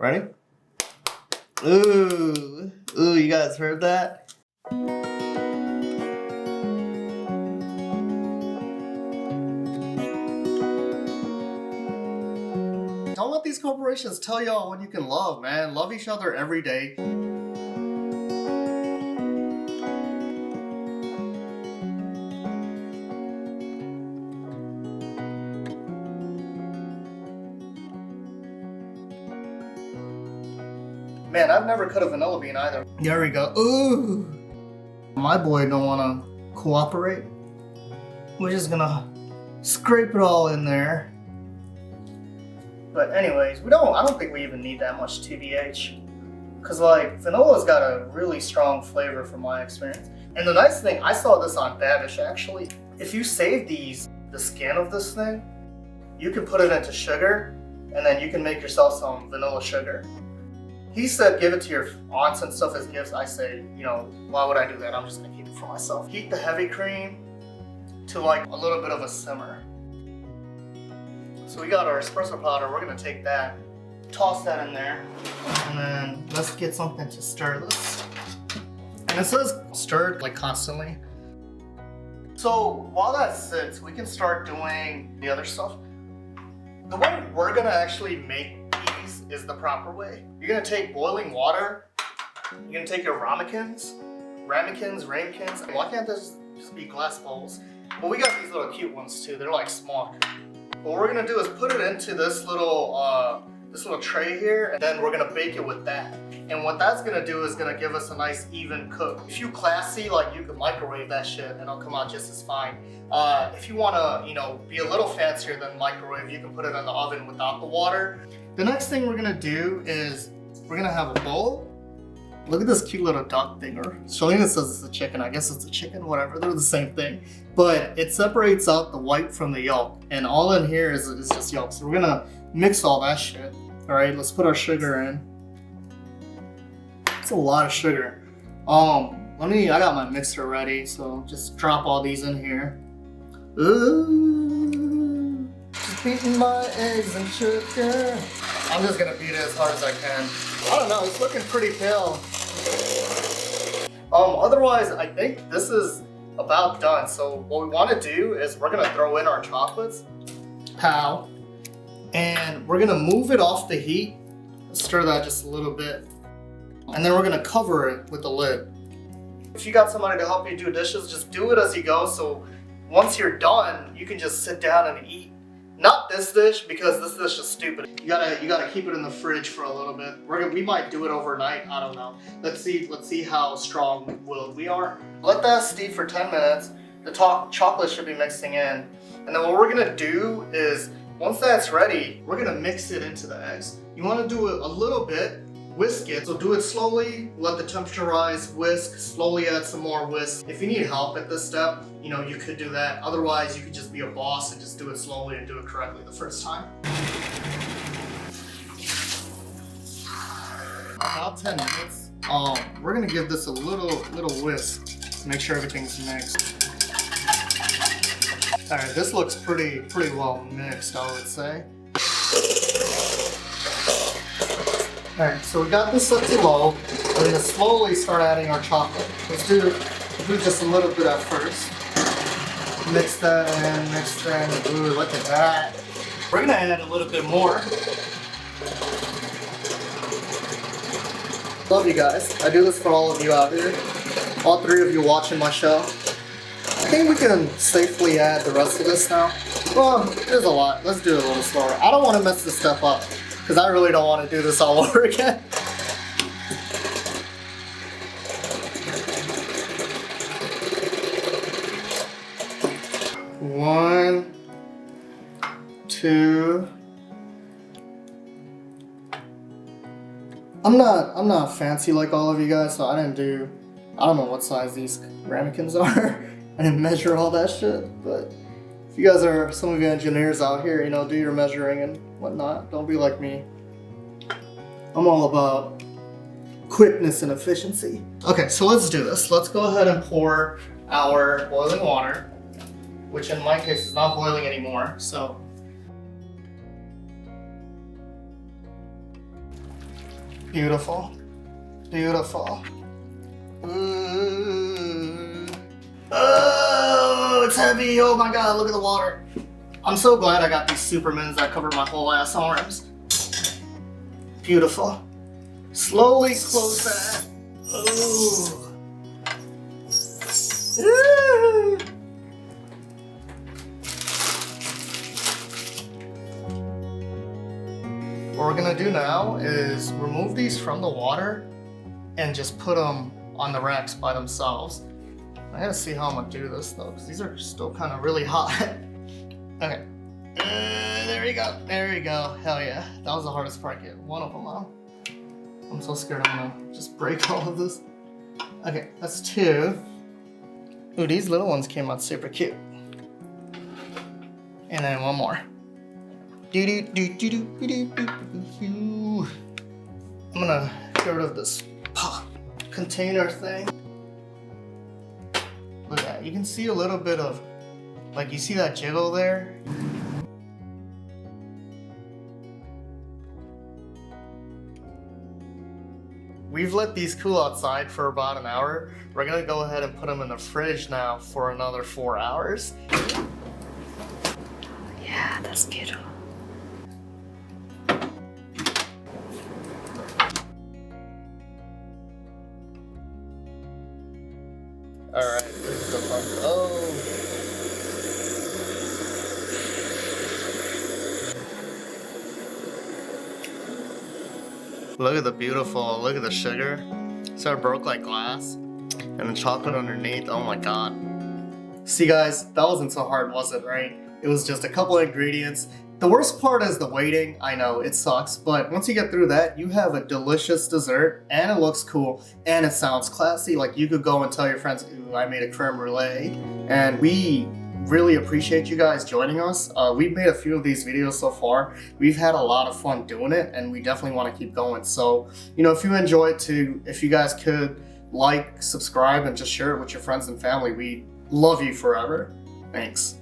ready? Ooh, ooh, you guys heard that? Don't let these corporations tell y'all what you can love, man. Love each other every day. Man, I've never cut a vanilla bean either. There we go. Ooh! My boy don't want to cooperate. We're just gonna scrape it all in there. But anyways, I don't think we even need that much TBH. Cause like, vanilla's got a really strong flavor from my experience. And the nice thing, I saw this on Babish actually. If you save the skin of this thing, you can put it into sugar and then you can make yourself some vanilla sugar. He said give it to your aunts and stuff as gifts. I say, you know, why would I do that? I'm just gonna keep it for myself. Heat the heavy cream to like a little bit of a simmer. So we got our espresso powder, we're gonna take that, toss that in there, and then let's get something to stir this. And it says stirred like constantly. So while that sits, we can start doing the other stuff. The way we're gonna actually make these is the proper way. You're gonna take boiling water, you're gonna take your ramekins. Why can't this just be glass bowls? But we got these little cute ones too, they're like small. What we're gonna do is put it into this little tray here, and then we're gonna bake it with that. And what that's gonna do is gonna give us a nice even cook. If you classy, like you could microwave that shit and it'll come out just as fine. If you wanna, you know, be a little fancier than microwave, you can put it in the oven without the water. The next thing we're gonna do is we're gonna have a bowl. Look at this cute little duck thing, or Shalina says it's a chicken. I guess it's a chicken, whatever, they're the same thing. But it separates out the white from the yolk, and all in here is just yolk. So we're gonna mix all that shit. All right, let's put our sugar in. It's a lot of sugar. I got my mixer ready, so just drop all these in here. Ooh, just beating my eggs and sugar. I'm just gonna beat it as hard as I can. I don't know, it's looking pretty pale. Otherwise, I think this is about done. So what we want to do is we're gonna throw in our chocolates. Pow. And we're gonna move it off the heat. Stir that just a little bit. And then we're gonna cover it with the lid. If you got somebody to help you do dishes, just do it as you go. So once you're done, you can just sit down and eat. Not this dish, because this dish is stupid. You gotta keep it in the fridge for a little bit. We might do it overnight, I don't know. Let's see how strong-willed we are. Let that steep for 10 minutes. The chocolate should be mixing in. And then what we're gonna do is, once that's ready, we're gonna mix it into the eggs. You wanna do it a little bit, whisk it. So do it slowly, let the temperature rise, whisk, slowly add some more whisk. If you need help at this step, you know, you could do that. Otherwise, you could just be a boss and just do it slowly and do it correctly the first time. About 10 minutes. We're gonna give this a little whisk to make sure everything's mixed. All right, this looks pretty well mixed, I would say. All right, so we got this set to low. We're gonna slowly start adding our chocolate. Let's do just a little bit at first. Mix that in, mix that in. Ooh, look at that. We're gonna add a little bit more. Love you guys. I do this for all of you out here. All 3 of you watching my show. I think we can safely add the rest of this now. Well, there's a lot. Let's do it a little slower. I don't want to mess this stuff up, because I really don't want to do this all over again. One, two. I'm not fancy like all of you guys, so I don't know what size these ramekins are. I didn't measure all that shit, but if you guys are some of you engineers out here, you know, do your measuring and whatnot. Don't be like me. I'm all about quickness and efficiency. Okay, so let's do this. Let's go ahead and pour our boiling water, which in my case is not boiling anymore, so. Beautiful. Beautiful. Oh, it's heavy. Oh my god, look at the water. I'm so glad I got these Supermans that cover my whole ass arms. Beautiful. Slowly close that. Oh. What we're gonna do now is remove these from the water and just put them on the racks by themselves. I gotta see how I'm gonna do this though, because these are still kind of really hot. Okay. There we go. There we go. Hell yeah. That was the hardest part. Get one of them out. I'm so scared I'm gonna just break all of this. Okay, that's 2. Ooh, these little ones came out super cute. And then one more. I'm gonna get rid of this container thing. Look at that. You can see a little bit of, like, you see that jiggle there? We've let these cool outside for about an hour. We're gonna go ahead and put them in the fridge now for another 4 hours. Yeah, that's beautiful. Alright, this is the fun. Oh! Look at the beautiful, look at the sugar. So it broke like glass. And the chocolate underneath, oh my god. See guys, that wasn't so hard, was it, right? It was just a couple of ingredients. The worst part is the waiting. I know, it sucks, but once you get through that, you have a delicious dessert, and it looks cool, and it sounds classy. Like, you could go and tell your friends, ooh, I made a creme brulee. And we really appreciate you guys joining us. We've made a few of these videos so far. We've had a lot of fun doing it, and we definitely want to keep going. So, you know, if you enjoyed too, if you guys could like, subscribe, and just share it with your friends and family, we love you forever. Thanks.